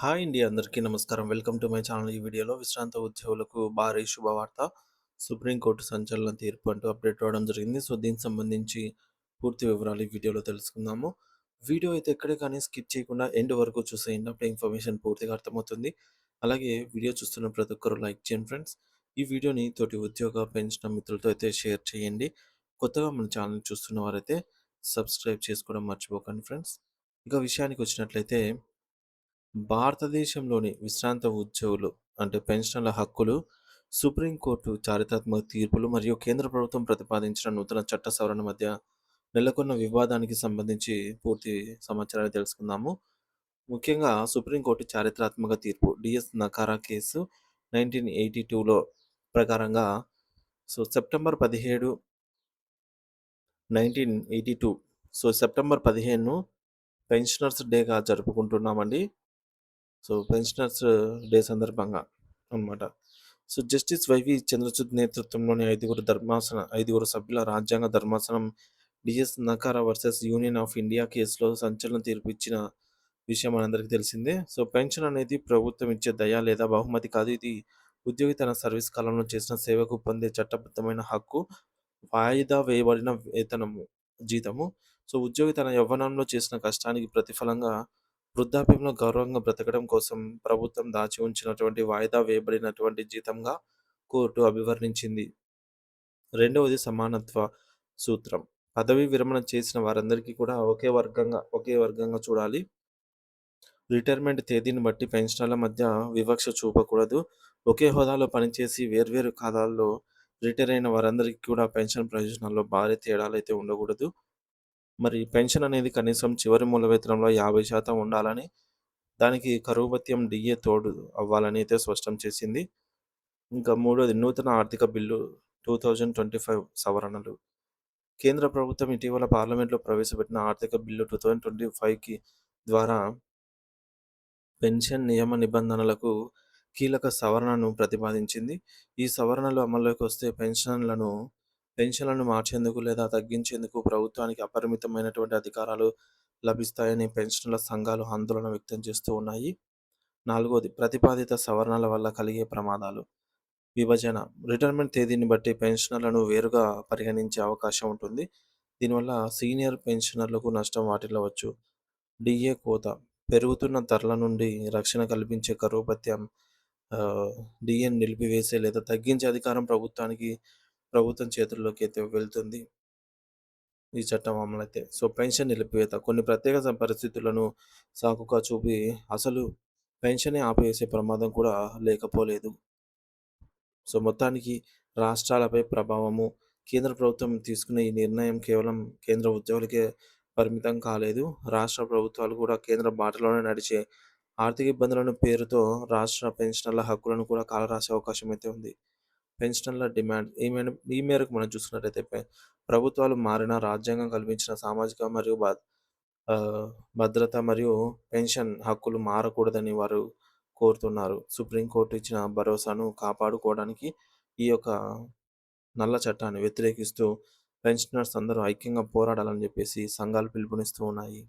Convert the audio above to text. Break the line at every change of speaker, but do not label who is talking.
Hi అండి. అందరికీ నమస్కారం. Welcome to my channel. ఈ వీడియోలో విశ్రాంత ఉద్యోగులకు భారీ శుభవార్త. సుప్రీంకోర్టు సంచలన తీర్పు అంటూ అప్డేట్ అవ్వడం జరిగింది. సో, దీనికి సంబంధించి పూర్తి వివరాలు ఈ వీడియోలో తెలుసుకుందాము. వీడియో అయితే ఎక్కడే కానీ స్కిప్ చేయకుండా ఎండ్ వరకు చూసేయండి. అప్పుడే ఇన్ఫర్మేషన్ పూర్తిగా అర్థమవుతుంది. అలాగే వీడియో చూస్తున్న ప్రతి ఒక్కరు లైక్ చేయండి ఫ్రెండ్స్. ఈ వీడియోని తోటి ఉద్యోగ, పెన్షన్ మిత్రులతో అయితే షేర్ చేయండి. కొత్తగా మన ఛానల్ చూస్తున్న వారైతే సబ్స్క్రైబ్ చేసుకోవడం మర్చిపోకండి ఫ్రెండ్స్. ఇక విషయానికి వచ్చినట్లయితే భారతదేశంలోని విశ్రాంత ఉద్యోగులు అంటే పెన్షనర్ల హక్కులు సుప్రీంకోర్టు చారిత్రాత్మక తీర్పులు మరియు కేంద్ర ప్రభుత్వం ప్రతిపాదించిన నూతన చట్ట సవరణ మధ్య నెలకొన్న వివాదానికి సంబంధించి పూర్తి సమాచారాన్ని తెలుసుకుందాము. ముఖ్యంగా సుప్రీంకోర్టు చారిత్రాత్మక తీర్పు డిఎస్ నకారా కేసు 1982లో ప్రకారంగా సెప్టెంబర్ 17 సెప్టెంబర్ 15 పెన్షనర్స్ డేగా జరుపుకుంటున్నామండి. పెన్షనర్స్ డే సందర్భంగా అనమాట. జస్టిస్ వైవి చంద్రచూడ్ నేతృత్వంలోని ఐదుగురు సభ్యుల రాజ్యాంగ ధర్మాసనం D S Nakara versus Union of India కేసులో సంచలన తీర్పు ఇచ్చిన విషయం మనందరికీ తెలిసిందే. పెన్షన్ అనేది ప్రభుత్వం ఇచ్చే దయ లేదా బహుమతి కాదు. ఇది ఉద్యోగి తన సర్వీస్ కాలంలో చేసిన సేవకు పొందే చట్టబద్ధమైన హక్కు. వాయిదా వేయబడిన జీతము. ఉద్యోగి తన యవ్వనంలో చేసిన కష్టానికి ప్రతిఫలంగా వృద్ధాప్యంలో గౌరవంగా బ్రతకడం కోసం ప్రభుత్వం దాచి ఉంచినటువంటి వాయిదా వేయబడినటువంటి జీతంగా కోర్టు అభివర్ణించింది. రెండవది సమానత్వ సూత్రం. పదవీ విరమణ చేసిన వారందరికీ కూడా ఒకే వర్గంగా చూడాలి. రిటైర్మెంట్ తేదీని బట్టి పెన్షనర్ల మధ్య వివక్ష చూపకూడదు. ఒకే హోదాలో పనిచేసి వేర్వేరు కాలాల్లో రిటైర్ అయిన వారందరికీ కూడా పెన్షన్ ప్రయోజనాల్లో భారీ తేడాలైతే ఉండకూడదు. మరి పెన్షన్ అనేది కనీసం చివరి మూల వేతనంలో 50% ఉండాలని, దానికి కరువు భత్యం డిఏ తోడు అవ్వాలని అయితే స్పష్టం చేసింది. ఇంకా మూడోది నూతన ఆర్థిక బిల్లు 2025 సవరణలు. కేంద్ర ప్రభుత్వం ఇటీవల పార్లమెంట్లో ప్రవేశపెట్టిన ఆర్థిక బిల్లు 2025కి ద్వారా పెన్షన్ నియమ నిబంధనలకు కీలక సవరణను ప్రతిపాదించింది. ఈ సవరణలు అమల్లోకి వస్తే పెన్షన్లను మార్చేందుకు లేదా తగ్గించేందుకు ప్రభుత్వానికి అపరిమితమైనటువంటి అధికారాలు లభిస్తాయని పెన్షనర్ల సంఘాలు ఆందోళన వ్యక్తం చేస్తూ ఉన్నాయి. నాలుగోది ప్రతిపాదిత సవరణల వల్ల కలిగే ప్రమాదాలు. విభజన. రిటైర్మెంట్ తేదీని బట్టి పెన్షనర్లను వేరుగా పరిగణించే అవకాశం ఉంటుంది. దీనివల్ల సీనియర్ పెన్షనర్లకు నష్టం వాటిల్లవచ్చు. డిఏ కోత. పెరుగుతున్న ధరల నుండి రక్షణ కల్పించే కరువు భత్యం డిఏని నిలిపివేసే లేదా తగ్గించే అధికారం ప్రభుత్వం చేతుల్లోకి అయితే వెళ్తుంది ఈ చట్టం అమలైతే. పెన్షన్ నిలిపివేత. కొన్ని ప్రత్యేక పరిస్థితులను సాకుగా చూపి అసలు పెన్షనే ఆపివేసే ప్రమాదం కూడా లేకపోలేదు. మొత్తానికి రాష్ట్రాలపై ప్రభావము. కేంద్ర ప్రభుత్వం తీసుకునే ఈ నిర్ణయం కేవలం కేంద్ర ఉద్యోగులకే పరిమితం కాలేదు. రాష్ట్ర ప్రభుత్వాలు కూడా కేంద్ర బాటలోనే నడిచే ఆర్థిక ఇబ్బందులను పేరుతో రాష్ట్ర పెన్షనర్ల హక్కులను కూడా కాలరాసే అవకాశం అయితే ఉంది. పెన్షనర్ల డిమాండ్ ఈ మేరకు మనం చూసుకున్నట్టయితే ప్రభుత్వాలు మారిన రాజ్యాంగం కల్పించిన సామాజిక మరియు భద్రత మరియు పెన్షన్ హక్కులు మారకూడదని వారు కోరుతున్నారు. సుప్రీంకోర్టు ఇచ్చిన భరోసాను కాపాడుకోవడానికి ఈ యొక్క నల్ల చట్టాన్ని వ్యతిరేకిస్తూ పెన్షనర్స్ అందరూ ఐక్యంగా పోరాడాలని చెప్పేసి సంఘాలు పిలుపునిస్తూ ఉన్నాయి.